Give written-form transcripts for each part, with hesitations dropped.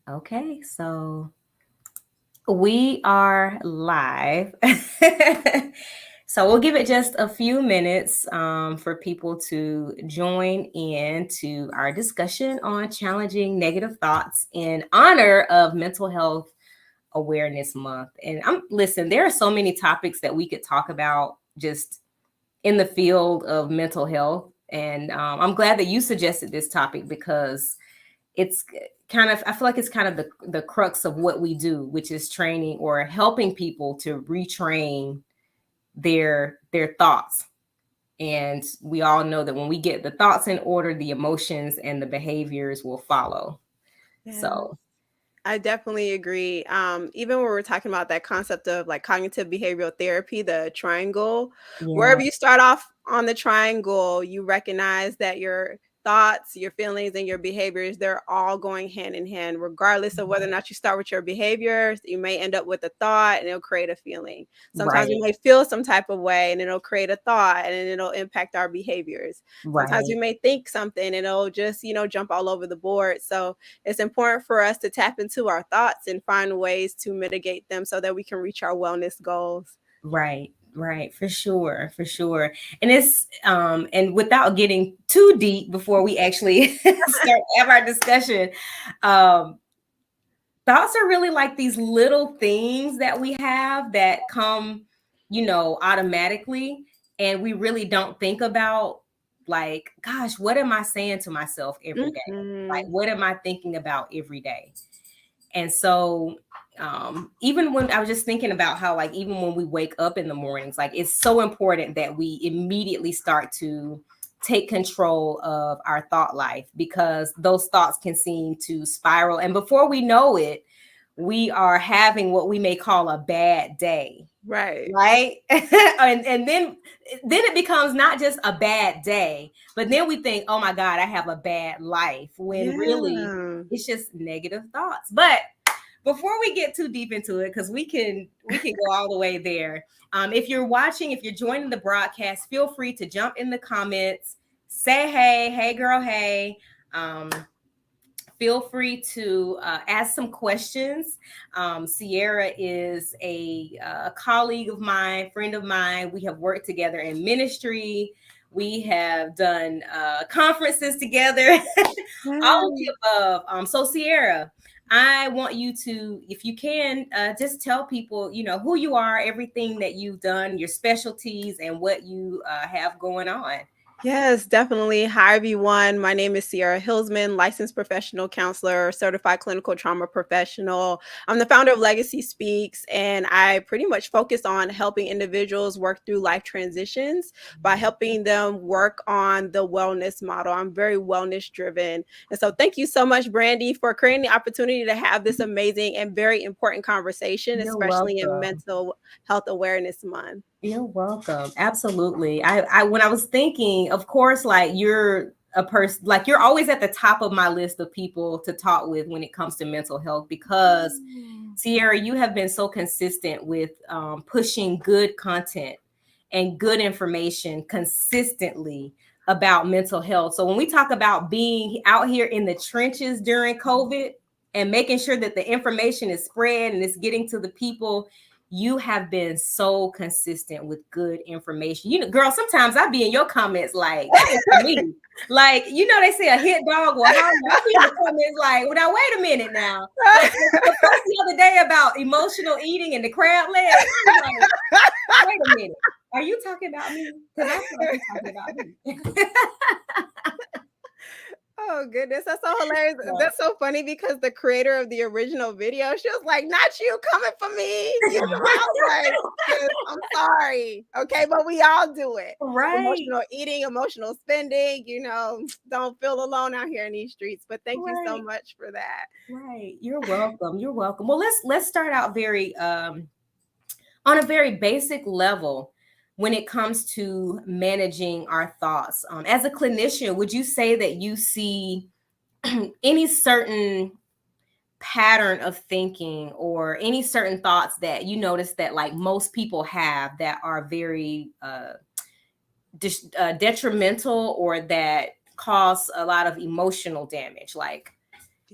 Okay, so we are live. So we'll give it just a few minutes for people to join in to our discussion on challenging negative thoughts in honor of Mental Health Awareness Month. And listen, there are so many topics that we could talk about just in the field of mental health. And I'm glad that you suggested this topic because it's kind of, I feel like it's kind of the crux of what we do, which is training or helping people to retrain their thoughts. And we all know that when we get the thoughts in order, the emotions and the behaviors will follow. Yeah. So I definitely agree. Even when we're talking about that concept of like cognitive behavioral therapy, the triangle, yeah. wherever you start off on the triangle, you recognize that your thoughts, your feelings, and your behaviors, they're all going hand in hand, regardless of whether or not you start with your behaviors. You may end up with a thought and it'll create a feeling. Sometimes we Right. may feel some type of way and it'll create a thought and then it'll impact our behaviors. Sometimes we Right. may think something and it'll just, jump all over the board. So it's important for us to tap into our thoughts and find ways to mitigate them so that we can reach our wellness goals. Right. Right. For sure. For sure. And it's and without getting too deep before we actually start have our discussion, um thoughts are really like these little things that we have that come, automatically. And we really don't think about, like, gosh, what am I saying to myself every day? Like, Mhm. what am I thinking about every day? And so, even when I was just thinking about how, like, even when we wake up in the mornings, like, it's so important that we immediately start to take control of our thought life because those thoughts can seem to spiral. And before we know it, we are having what we may call a bad day, Right. right? And then it becomes not just a bad day, but then we think, oh my God, I have a bad life, when really Yeah. it's just negative thoughts. But before we get too deep into it, because we can go all the way there. If you're watching, if you're joining the broadcast, feel free to jump in the comments, say hey girl, hey. Feel free to ask some questions. Sierra is a colleague of mine, friend of mine. We have worked together in ministry. We have done conferences together, all of Yeah. the above. So, Sierra, I want you to, if you can, just tell people, who you are, everything that you've done, your specialties, and what you have going on. Yes, definitely. Hi, everyone. My name is Sierra Hillsman, licensed professional counselor, certified clinical trauma professional. I'm the founder of Legacy Speaks, and I pretty much focus on helping individuals work through life transitions by helping them work on the wellness model. I'm very wellness driven. And so, thank you so much, Brandy, for creating the opportunity to have this amazing and very important conversation, You're especially in welcome. Mental Health Awareness Month. You're welcome. Absolutely. I when I was thinking, of course, like, you're a person, like, you're always at the top of my list of people to talk with when it comes to mental health because, Oh. Sierra, you have been so consistent with pushing good content and good information consistently about mental health. So when we talk about being out here in the trenches during COVID and making sure that the information is spread and it's getting to the people, you have been so consistent with good information. Girl, sometimes I be in your comments like, that is for me. Like, they say a hit dog will holler. I be in the comments like, well, now wait a minute now. Like the post the other day about emotional eating and the crab leg. I'm like, wait a minute. Are you talking about me? Because I feel like you're talking about me. Oh goodness, that's so hilarious. So, That's so funny because the creator of the original video, she was like, "Not you coming for me." I was like, "Sis, I'm sorry, okay, but we all do it. right. Emotional eating, emotional spending. Don't feel alone out here in these streets." But thank you so Right. much for that. Right. You're welcome. You're welcome. Well, let's start out very on a very basic level when it comes to managing our thoughts. As a clinician, would you say that you see any certain pattern of thinking or any certain thoughts that you notice that, like, most people have that are very detrimental or that cause a lot of emotional damage? Like,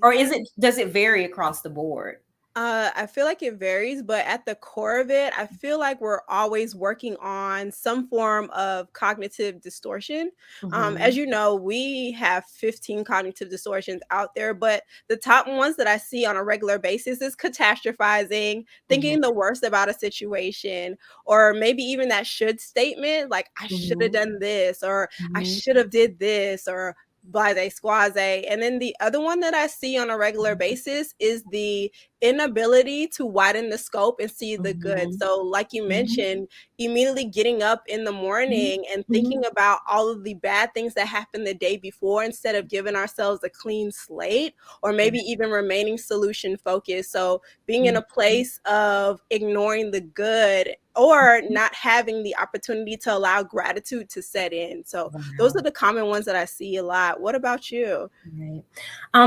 Or does it vary across the board? I feel like it varies, but at the core of it, I feel like we're always working on some form of cognitive distortion. As Mhm. you know, we have 15 cognitive distortions out there, but the top ones that I see on a regular basis is catastrophizing, Mhm. thinking the worst about a situation, or maybe even that should statement, like I should have Mhm. done this, or I Mhm. should have did this, or blase squaze. And then the other one that I see on a regular basis is the inability to widen the scope and see the good. Mhm. So, like you Mhm. mentioned, immediately getting up in the Mhm. morning and Mhm. thinking about all of the bad things that happened the day before instead of giving ourselves a clean slate or maybe Right. even remaining solution focused. So, being in Mhm. a place of ignoring the good or not having the opportunity to allow gratitude to set in. So, those are Wow. the common ones that I see a lot. What about you? Right.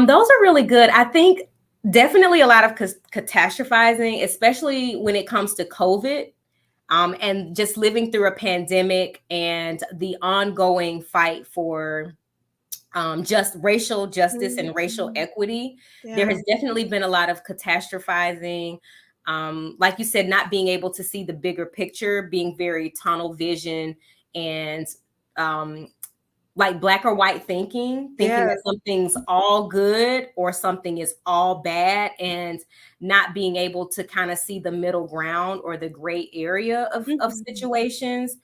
Those are really good. I think definitely a lot of catastrophizing, especially when it comes to COVID, and just living through a pandemic and the ongoing fight for just racial justice and racial Mhm. equity. There Yeah. has definitely been a lot of catastrophizing. Like you said, not being able to see the bigger picture, being very tunnel vision, and um, like black or white thinking Yeah. that something's all good or something is all bad, and not being able to kind of see the middle ground or the gray area of Mhm. situations.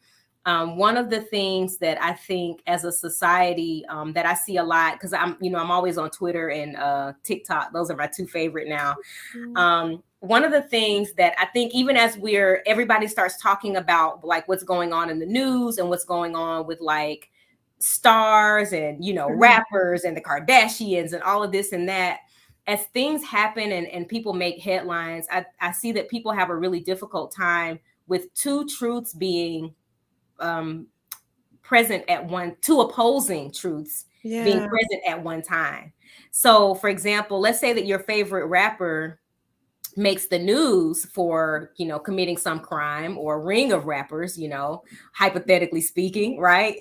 One of the things that I think as a society that I see a lot, because I'm always on Twitter and TikTok. Those are my two favorite now. Mhm. One of the things that I think, even as everybody starts talking about like what's going on in the news and what's going on with like stars and Mhm. rappers and the Kardashians and all of this and that, as things happen and people make headlines, I see that people have a really difficult time with two truths being um, present at two opposing truths being Yeah. present at one time. So, for example, let's say that your favorite rapper makes the news for committing some crime, or a ring of rappers, hypothetically speaking, right?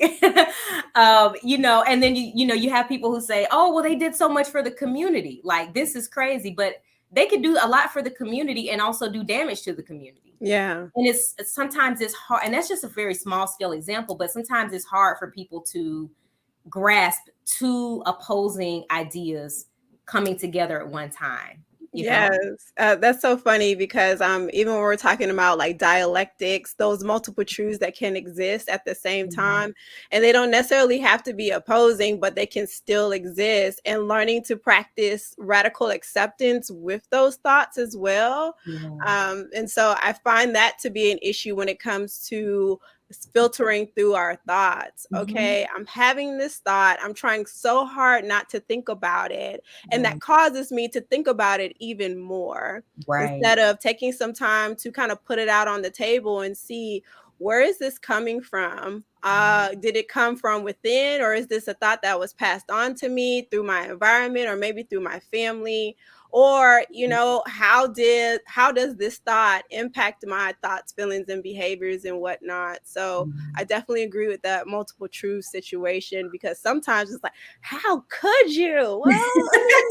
And then you have people who say, oh well, they did so much for the community, like this is crazy, but they could do a lot for the community and also do damage to the community. Yeah. And sometimes it's hard, and that's just a very small scale example, but sometimes it's hard for people to grasp two opposing ideas coming together at one time. Yes, that's so funny because even when we're talking about like dialectics, those multiple truths that can exist at the same Mhm. time, and they don't necessarily have to be opposing, but they can still exist. And learning to practice radical acceptance with those thoughts as well. Yeah. And so I find that to be an issue when it comes to filtering through our thoughts. Mhm. Okay, I'm having this thought, I'm trying so hard not to think about it, and that Right. causes me to think about it even more Right. instead of taking some time to kind of put it out on the table and see, where is this coming from? Did it come from within, or is this a thought that was passed on to me through my environment or maybe through my family? Or how does this thought impact my thoughts, feelings, and behaviors and whatnot? So I Mhm. definitely agree with that multiple truth situation, because sometimes it's like, how could you? Well, I mean,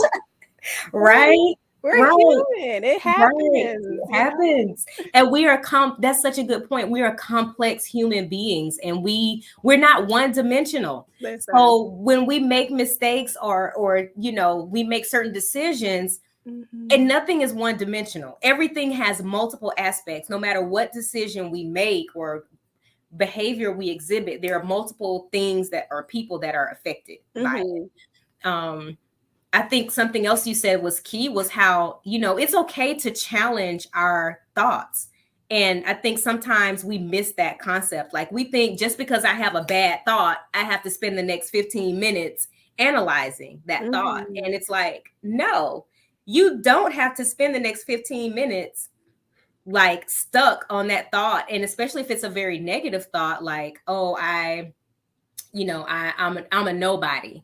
we're, Right. we're Right. human. It Right. happens, It you know? happens. And we are that's such a good point. We are complex human beings, and we're not one dimensional. Listen. So when we make mistakes, or we make certain decisions, Mhm. and nothing is one dimensional. Everything has multiple aspects. No matter what decision we make or behavior we exhibit, there are multiple things that are people that are affected by Mhm. it. I think something else you said was key, was how, it's okay to challenge our thoughts. And I think sometimes we miss that concept. Like, we think just because I have a bad thought, I have to spend the next 15 minutes analyzing that thought. Mhm. And it's like, no, you don't have to spend the next 15 minutes like stuck on that thought. And especially if it's a very negative thought, like, oh, I'm a nobody.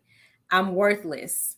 I'm worthless.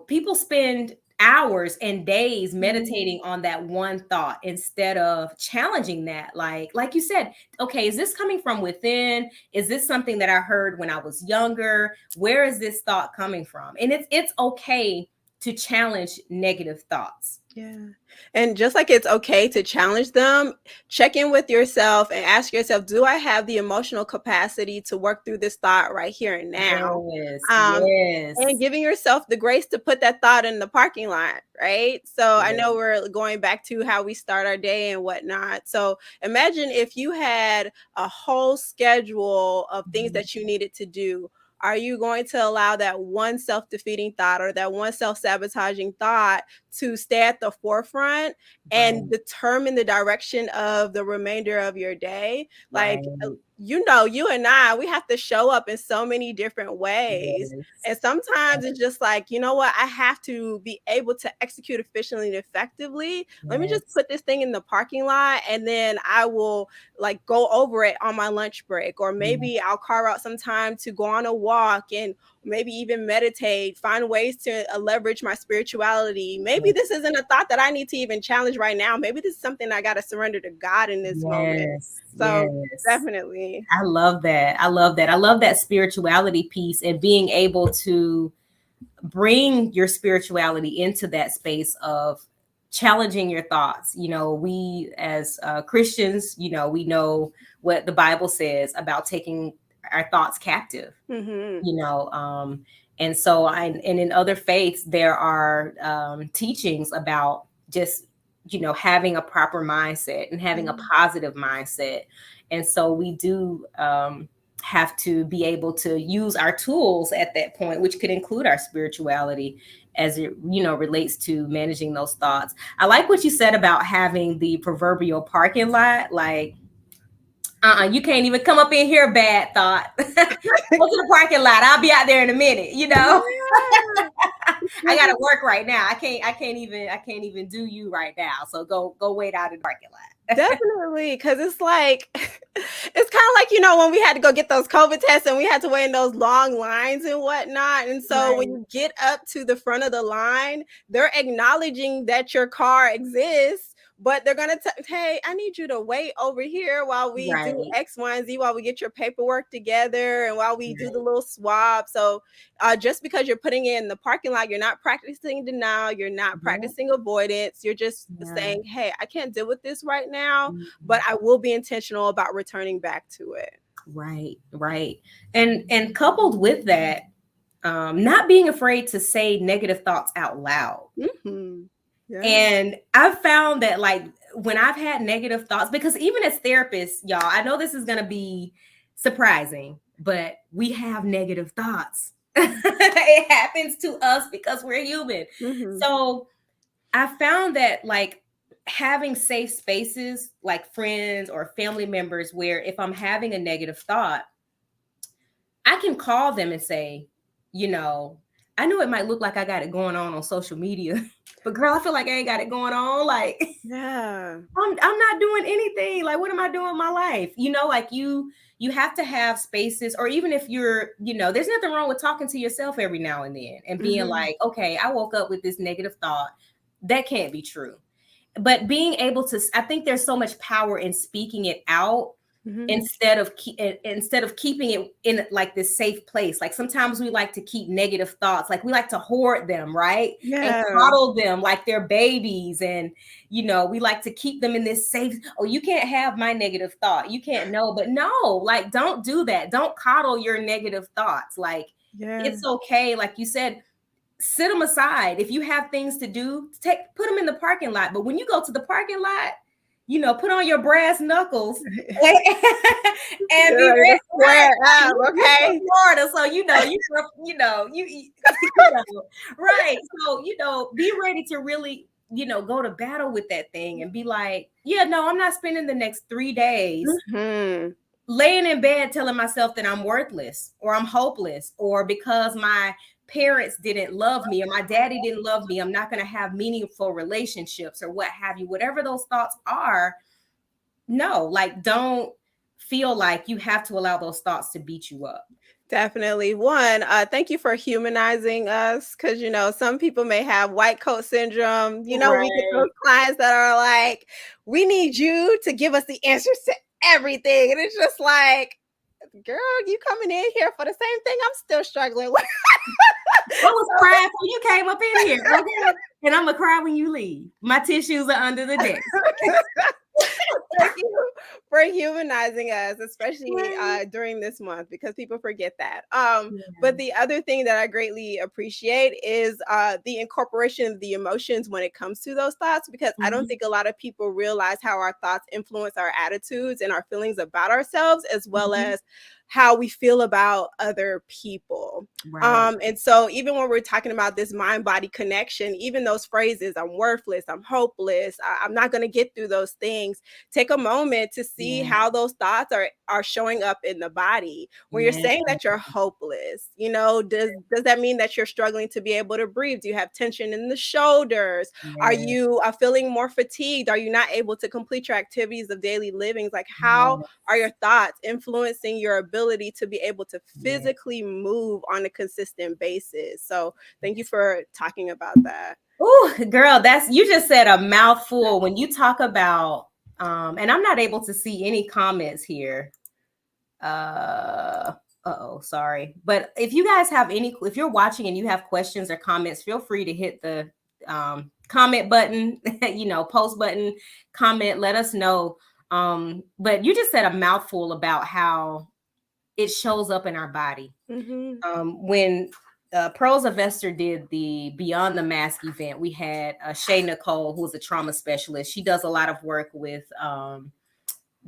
People spend hours and days Mhm. meditating on that one thought instead of challenging that. Like you said, okay, is this coming from within? Is this something that I heard when I was younger? Where is this thought coming from? And it's okay to challenge negative thoughts. Yeah. And just like it's okay to challenge them, check in with yourself and ask yourself, do I have the emotional capacity to work through this thought right here and now? Yes, Um, and yes. giving yourself the grace to put that thought in the parking lot, right? So I Yes. know we're going back to how we start our day and whatnot. So imagine if you had a whole schedule of things Mhm. that you needed to do. Are you going to allow that one self-defeating thought or that one self-sabotaging thought to stay at the forefront and Right, determine the direction of the remainder of your day? Like, right. you and I, we have to show up in so many different ways. Yes, And sometimes it's just like, you know what? I have to be able to execute efficiently and effectively. Let me just yes. put this thing in the parking lot and then I will like go over it on my lunch break. Or Yeah, maybe I'll carve out some time to go on a walk and maybe even meditate, find ways to leverage my spirituality. Maybe yeah. this isn't a thought that I need to even challenge right now. Maybe this is something I got to surrender to God in this moment. Yes, So yes. definitely. I love that. I love that. I love that spirituality piece and being able to bring your spirituality into that space of challenging your thoughts. We as Christians, we know what the Bible says about taking our thoughts captive. Hmm. you know um and in other faiths there are teachings about just having a proper mindset and having a positive mindset. And so we do have to be able to use our tools at that point, which could include our spirituality as it relates to managing those thoughts. I like what you said about having the proverbial parking lot. Like, you can't even come up in here, bad thought. Go to the parking lot. I'll be out there in a minute. Yeah. I gotta work right now. I can't even do you right now. So go wait out in the parking lot. Definitely, because it's like it's kind of like when we had to go get those COVID tests and we had to wait in those long lines and whatnot. And so when Right. you get up to the front of the line, they're acknowledging that your car exists, but they're gonna hey, I need you to wait over here while we do Right. X, Y, and Z, while we get your paperwork together and while we do the Right. little swab. So just because you're putting it in the parking lot, you're not practicing denial, you're not Yeah. practicing avoidance. You're just Yeah. saying, hey, I can't deal with this right now, but Mhm. I will be intentional about returning back to it. Right. Right. And coupled with that, not being afraid to say negative thoughts out loud. Hmm. Yeah. And I've found that, like, when I've had negative thoughts, because even as therapists, y'all, I know this is going to be surprising, but we have negative thoughts. It happens to us because we're human. Hmm. So I found that, like, having safe spaces like friends or family members where if I'm having a negative thought, I can call them and say, you know, I know it might look like I got it going on social media, but girl, I feel like I ain't got it going on. Like, Yeah. I'm not doing anything. Like, what am I doing in my life? Like, you have to have spaces, or even if you're, there's nothing wrong with talking to yourself every now and then and being Hmm. like, okay, I woke up with this negative thought. That can't be true. But being able to, I think there's so much power in speaking it out Hmm. instead of keeping it in like this safe place. Like, sometimes we like to keep negative thoughts, like we like to hoard them, right? And Yeah. coddle them like they're babies. And we like to keep them in this safe, oh, you can't have my negative thought, you can't know. But no, like, don't do that. Don't coddle your negative thoughts. Like, Yeah. it's okay, like you said, sit them aside. If you have things to do, put them in the parking lot. But when you go to the parking lot, put on your brass knuckles and You're be ready to ready. Right? square up, You from okay? Florida, so right. So be ready to really go to battle with that thing and be like, yeah, no, I'm not spending the next 3 days Hmm. laying in bed telling myself that I'm worthless or I'm hopeless, or because my parents didn't love me or my daddy didn't love me, I'm not going to have meaningful relationships or what have you. Whatever those thoughts are, no, like, don't feel like you have to allow those thoughts to beat you up. Definitely. One, thank you for humanizing us because, some people may have white coat syndrome. We get Right. those clients that are like, we need you to give us the answers to everything. And it's just like, girl, you coming in here for the same thing I'm still struggling with. I was crying when you came up in here, okay? And I'm gonna cry when you leave. My tissues are under the desk. Thank you for humanizing us, especially during this month, because people forget that. But the other thing that I greatly appreciate is the incorporation of the emotions when it comes to those thoughts, because I don't think a lot of people realize how our thoughts influence our attitudes and our feelings about ourselves, as well as how we feel about other people. Right. And so even when we're talking about this mind-body connection, even those phrases, I'm worthless, I'm hopeless, I'm not going to get through those things, take a moment to see how those thoughts are showing up in the body. When you're saying that you're hopeless, does that mean that you're struggling to be able to breathe? Do you have tension in the shoulders? Are you feeling more fatigued? Are you not able to complete your activities of daily living? Like, how are your thoughts influencing your ability to be able to physically move on a consistent basis? So thank you for talking about that. Oh, girl, you just said a mouthful when you talk about, and I'm not able to see any comments here. Sorry. But if you guys have if you're watching and you have questions or comments, feel free to hit the comment button, post button, comment, let us know. But you just said a mouthful about how it shows up in our body. When Pearls of Esther did the Beyond the Mask event, we had Shay Nicole, who's a trauma specialist. She does a lot of work with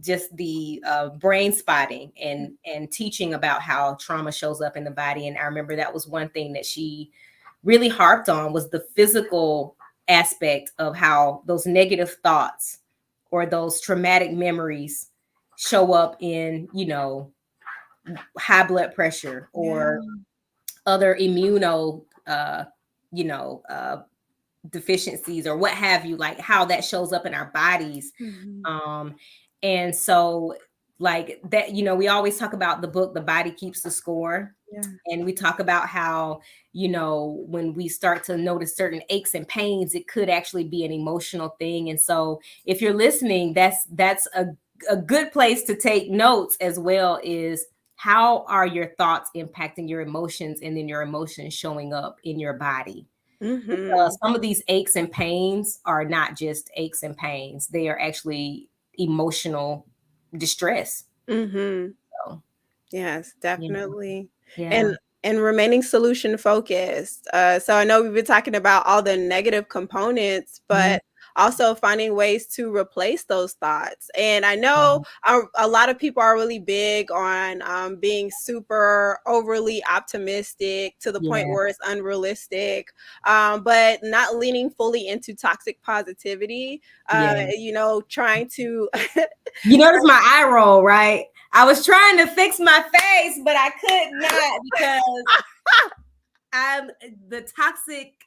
just the brain spotting and teaching about how trauma shows up in the body. And I remember that was one thing that she really harped on, was the physical aspect of how those negative thoughts or those traumatic memories show up in, high blood pressure or other deficiencies or what have you, like how that shows up in our bodies. And so like that, we always talk about the book, The Body Keeps the Score. And we talk about how, when we start to notice certain aches and pains, it could actually be an emotional thing. And so if you're listening, that's a good place to take notes as well, is how are your thoughts impacting your emotions, and then your emotions showing up in your body. Some of these aches and pains are not just aches and pains. They are actually emotional distress. So, yes, definitely. And remaining solution focused. So I know we've been talking about all the negative components, but also finding ways to replace those thoughts. And I know a lot of people are really big on being super overly optimistic to the point where it's unrealistic, but not leaning fully into toxic positivity. Trying to you notice my eye roll, right? I was trying to fix my face, but I could not, because the toxic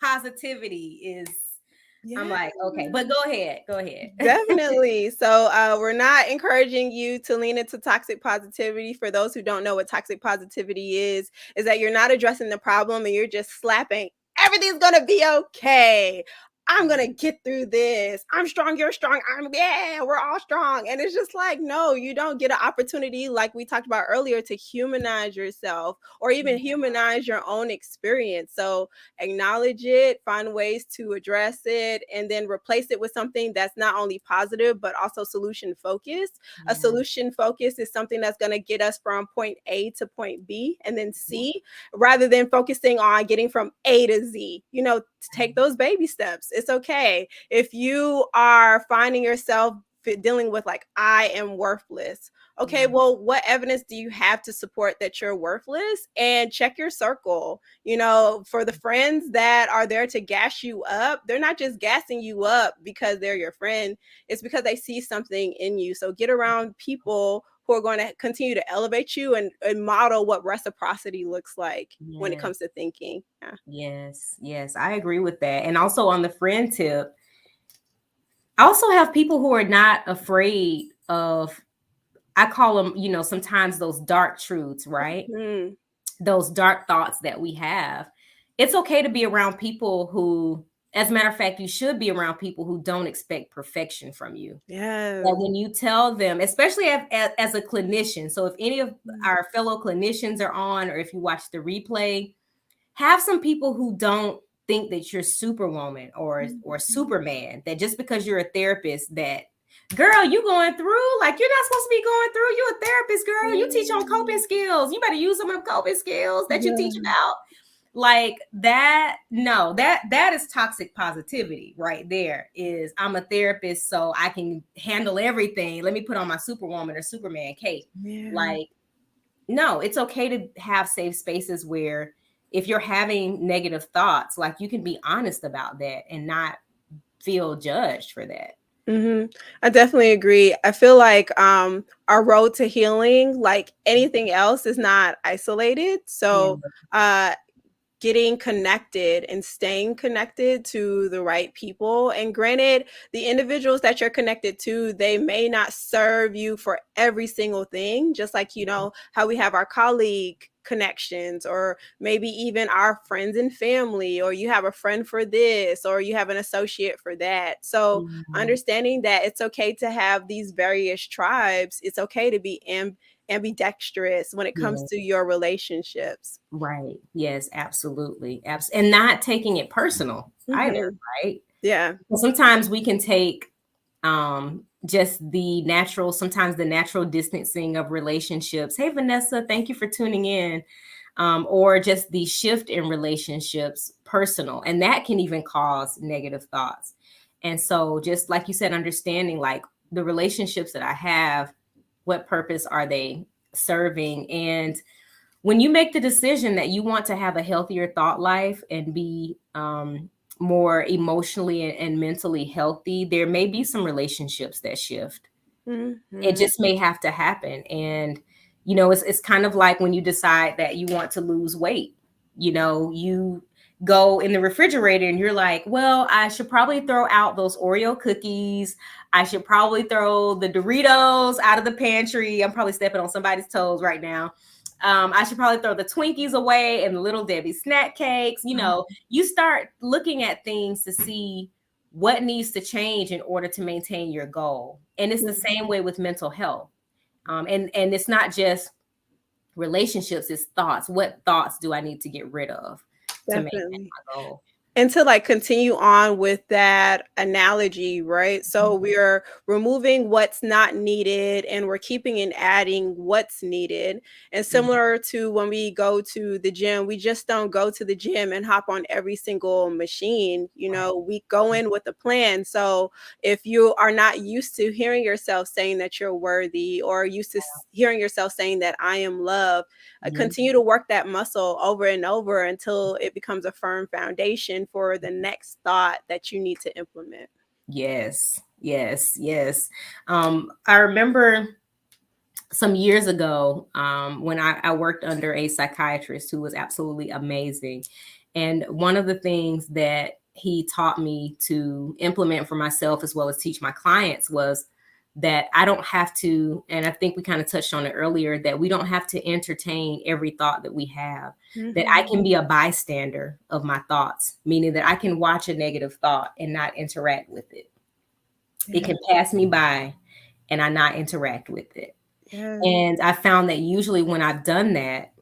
positivity is, I'm like, okay, but go ahead. Definitely. So we're not encouraging you to lean into toxic positivity. For those who don't know what toxic positivity is that you're not addressing the problem and you're just slapping, everything's going to be okay. I'm going to get through this. I'm strong. You're strong. We're all strong. And it's just like, no, you don't get an opportunity, like we talked about earlier, to humanize yourself or even humanize your own experience. So acknowledge it, find ways to address it, and then replace it with something that's not only positive, but also solution focused. A solution focus is something that's going to get us from point A to point B and then C, rather than focusing on getting from A to Z. Take those baby steps. It's okay. If you are finding yourself dealing with like, I am worthless. Okay, well, what evidence do you have to support that you're worthless? And check your circle. For the friends that are there to gas you up, they're not just gassing you up because they're your friend. It's because they see something in you. So get around people who are going to continue to elevate you and model what reciprocity looks like when it comes to thinking. Yes, I agree with that. And also on the friend tip, I also have people who are not afraid of, I call them, sometimes those dark truths, right? Those dark thoughts that we have. It's okay to be around people who, as a matter of fact, you should be around people who don't expect perfection from you. But when you tell them, especially as a clinician, so if any of our fellow clinicians are on, or if you watch the replay, have some people who don't think that you're superwoman or Mhm. Superman, that just because you're a therapist, that girl, you going through, like, you're not supposed to be going through. You're a therapist, girl. You teach on coping skills. You better use some of the coping skills that you teach Yeah. about. Like that, no, that is toxic positivity right there. Is I'm a therapist, so I can handle everything. Let me put on my superwoman or Superman cape. Yeah. Like, no, it's okay to have safe spaces where if you're having negative thoughts, like, you can be honest about that and not feel judged for that. Mhm. I definitely agree. I feel like our road to healing, like anything else, is not isolated. Yeah. So getting connected and staying connected to the right people. And granted, the individuals that you're connected to, they may not serve you for every single thing, just like, you know, how we have our colleague connections, or maybe even our friends and family, or you have a friend for this, or you have an associate for that. So Mhm. understanding that it's okay to have these various tribes, it's okay to be ambidextrous when it comes Yeah. to your relationships. Right. Yes, absolutely. And not taking it personal either, Mhm. right? Yeah. Well, sometimes we can take just sometimes the natural distancing of relationships. Hey, Vanessa, thank you for tuning in. Or just the shift in relationships personal. And that can even cause negative thoughts. And so, just like you said, understanding, like, the relationships that I have, what purpose are they serving? And when you make the decision that you want to have a healthier thought life and be more emotionally and mentally healthy, there may be some relationships that shift. It Mhm. just may have to happen. And, it's kind of like when you decide that you want to lose weight, you go in the refrigerator and you're like, well, I should probably throw out those Oreo cookies. I should probably throw the Doritos out of the pantry. I'm probably stepping on somebody's toes right now. I should probably throw the Twinkies away and the Little Debbie snack cakes. You start looking at things to see what needs to change in order to maintain your goal. And it's the same way with mental health. And it's not just relationships, it's thoughts. What thoughts do I need to get rid of to maintain Definitely. my goal? And to like continue on with that analogy, right? So we're removing what's not needed and we're keeping and adding what's needed. And Mhm. similar to when we go to the gym, we just don't go to the gym and hop on every single machine. You Right. know, we go in with a plan. So if you are not used to hearing yourself saying that you're worthy, or used to hearing yourself saying that I am loved, Mhm. continue to work that muscle over and over until it becomes a firm foundation for the next thought that you need to implement. Yes, yes, yes. I remember some years ago, when I worked under a psychiatrist who was absolutely amazing. And one of the things that he taught me to implement for myself as well as teach my clients was that I don't have to, and I think we kind of touched on it earlier, that we don't have to entertain every thought that we have, that I Mhm. can be a bystander of my thoughts, meaning that I can watch a negative thought and not interact with it. It Yeah. can pass me by and I not interact with it. Yeah. And I found that usually when I've done that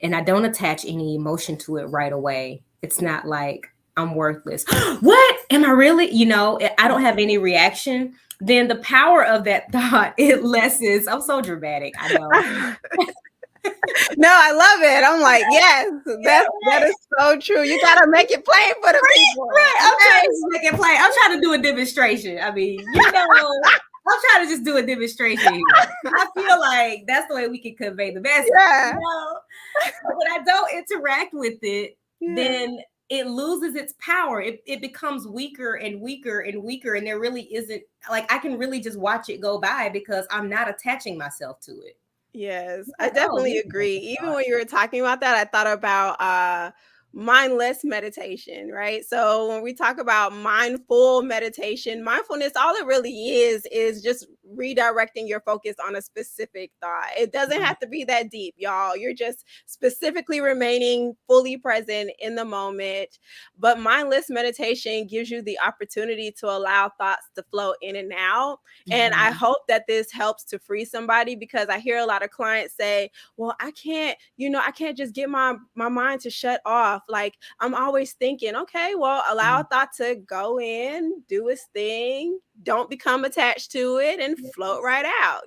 and I don't attach any emotion to it right away, it's not like I'm worthless. What? Am I really? I don't have any reaction. Then the power of that thought, it lessens. I'm so dramatic. I know. No, I love it. I'm like, yes, Yeah, that right. is so true. You gotta make it plain for the people. Right. I'm trying Okay. to just make it plain. I'm trying to do a demonstration. I mean, I'm trying to just do a demonstration here. I feel like that's the way we can convey the message. Yeah. But when I don't interact with it, Yeah. then it loses its power. It becomes weaker and weaker and weaker. And there really isn't, like, I can really just watch it go by because I'm not attaching myself to it. Yes, It's I like, oh, definitely this is a agree. good Even thought. when you were talking about that, I thought about mindless meditation, right? So when we talk about mindful meditation, mindfulness, all it really is just redirecting your focus on a specific thought. It doesn't have to be that deep, y'all. You're just specifically remaining fully present in the moment. But mindless meditation gives you the opportunity to allow thoughts to flow in and out. And I Mhm. hope that this helps to free somebody, because I hear a lot of clients say, well, I can't, I can't just get my mind to shut off. Like, I'm always thinking, okay, well, allow thought to go in, do its thing, don't become attached to it, and float right out,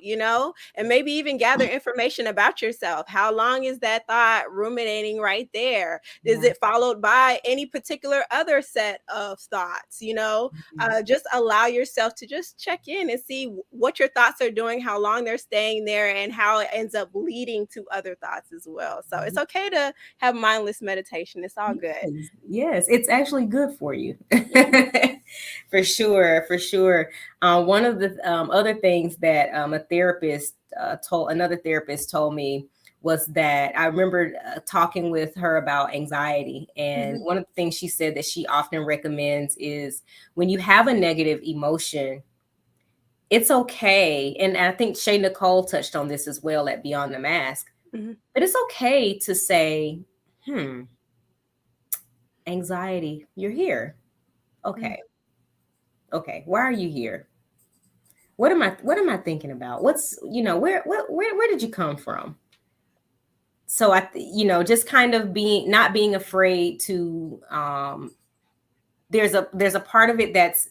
and maybe even gather information about yourself. How long is that thought ruminating right there? Is Yeah. it followed by any particular other set of thoughts? Mhm. Just allow yourself to just check in and see what your thoughts are doing, how long they're staying there, and how it ends up leading to other thoughts as well. So it's okay to have mindless meditation. It's all good. Yes, yes, it's actually good for you. Mhm. For sure, for sure. One of the other things that another therapist told me was that I remember talking with her about anxiety. And Mhm. one of the things she said that she often recommends is when you have a negative emotion, it's okay. And I think Shay Nicole touched on this as well at Beyond the Mask, Mhm. but it's okay to say, hmm, anxiety, you're here. Mhm. Okay. Okay. Why are you here? What am I thinking about? Where did you come from? So just kind of not being afraid to there's a part of it that's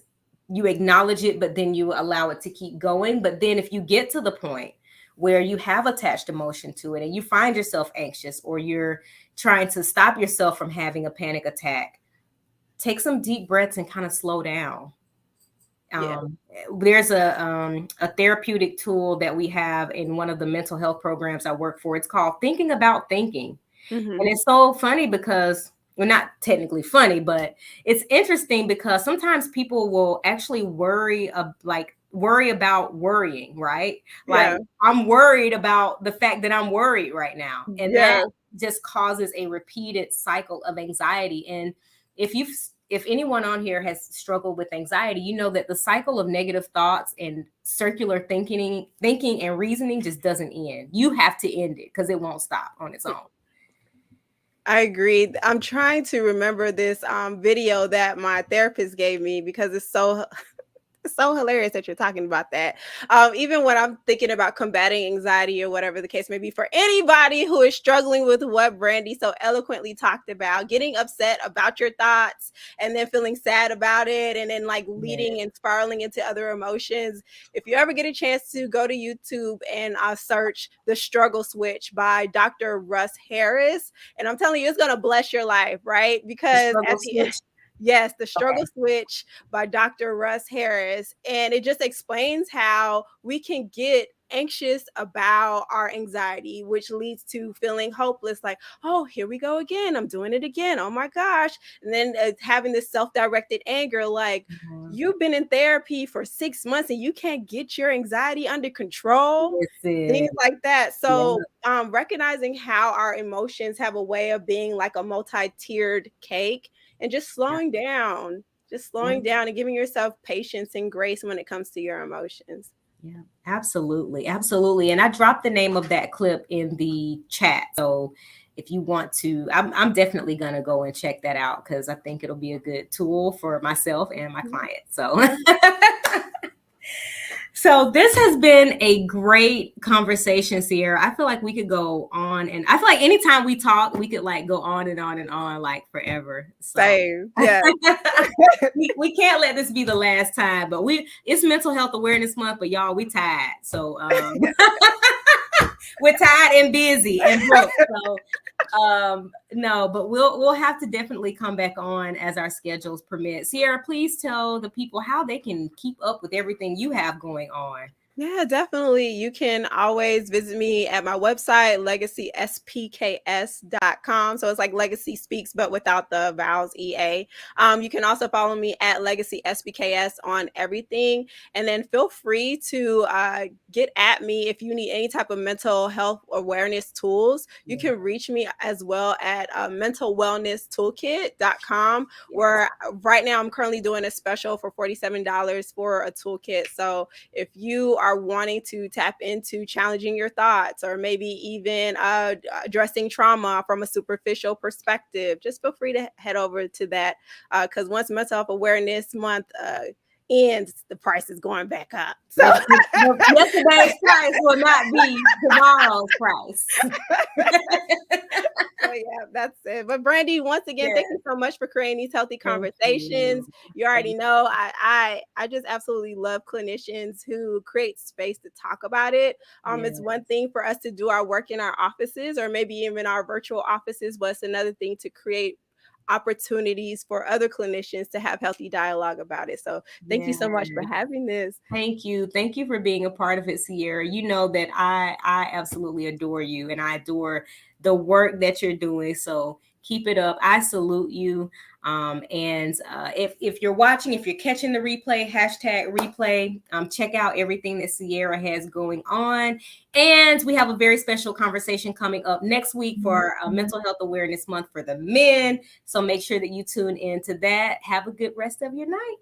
you acknowledge it, but then you allow it to keep going. But then if you get to the point where you have attached emotion to it and you find yourself anxious, or you're trying to stop yourself from having a panic attack, take some deep breaths and kind of slow down. Yeah. There's a therapeutic tool that we have in one of the mental health programs I work for. It's called Thinking About Thinking. Mhm. And it's so funny because, well, not technically funny, but it's interesting because sometimes people will actually worry about worrying, right? Like, Yeah. I'm worried about the fact that I'm worried right now. And that Yeah. just causes a repeated cycle of anxiety. And if anyone on here has struggled with anxiety, you know that the cycle of negative thoughts and circular thinking and reasoning just doesn't end. You have to end it because it won't stop on its own. I agree. I'm trying to remember this video that my therapist gave me, because it's so hilarious that you're talking about that. Even when I'm thinking about combating anxiety or whatever the case may be, for anybody who is struggling with what Brandy so eloquently talked about, getting upset about your thoughts and then feeling sad about it, and then like leading and spiraling into other emotions. If you ever get a chance to go to YouTube and search The Struggle Switch by Dr. Russ Harris, and I'm telling you, it's going to bless your life, right? The Because struggle at the end, switch. yes, The Okay. Struggle Switch by Dr. Russ Harris. And it just explains how we can get anxious about our anxiety, which leads to feeling hopeless, like, oh, here we go again. I'm doing it again. Oh my gosh. And then having this self directed anger, like, Mhm. you've been in therapy for 6 months and you can't get your anxiety under control. Things Listen. like that. Yeah. So, recognizing how our emotions have a way of being like a multi tiered cake, and just Yeah. Yeah. slowing down and giving yourself patience and grace when it comes to your emotions. Yeah. Absolutely. Absolutely. And I dropped the name of that clip in the chat. So if you want to, I'm definitely going to go and check that out because I think it'll be a good tool for myself and my clients. So So this has been a great conversation, Sierra. I feel like we could go on, and I feel like anytime we talk, we could like go on and on and on like forever. So Same. Yeah. we can't let this be the last time. But it's Mental Health Awareness Month, but y'all, we tired. So we're tired and busy and broke. So no, but we'll have to definitely come back on as our schedules permit. Sierra, please tell the people how they can keep up with everything you have going on. Yeah, definitely. You can always visit me at my website, legacyspks.com. So it's like Legacy Speaks, but without the vowels EA. You can also follow me at Legacy SPKS on everything. And then feel free to get at me if you need any type of mental health awareness tools. You Yeah. can reach me as well at mentalwellnesstoolkit.com, Yes. where right now I'm currently doing a special for $47 for a toolkit. So if you are are wanting to tap into challenging your thoughts, or maybe even addressing trauma from a superficial perspective, just feel free to head over to that, because once Mental Health Awareness Month ends, the price is going back up. So Yesterday's price will not be tomorrow's price. So yeah, that's it. But Brandy, once again, thank you so much for creating these healthy conversations. You already know I just absolutely love clinicians who create space to talk about it. It's one thing for us to do our work in our offices, or maybe even our virtual offices, but it's another thing to create opportunities for other clinicians to have healthy dialogue about it. So thank you so much for having this. Thank you for being a part of it, Sierra. You know that I absolutely adore you, and I adore the work that you're doing. So keep it up. I salute you. And if you're watching, if you're catching the replay, #replay, check out everything that Sierra has going on. And we have a very special conversation coming up next week for Mental Health Awareness Month for the men. So make sure that you tune into that. Have a good rest of your night.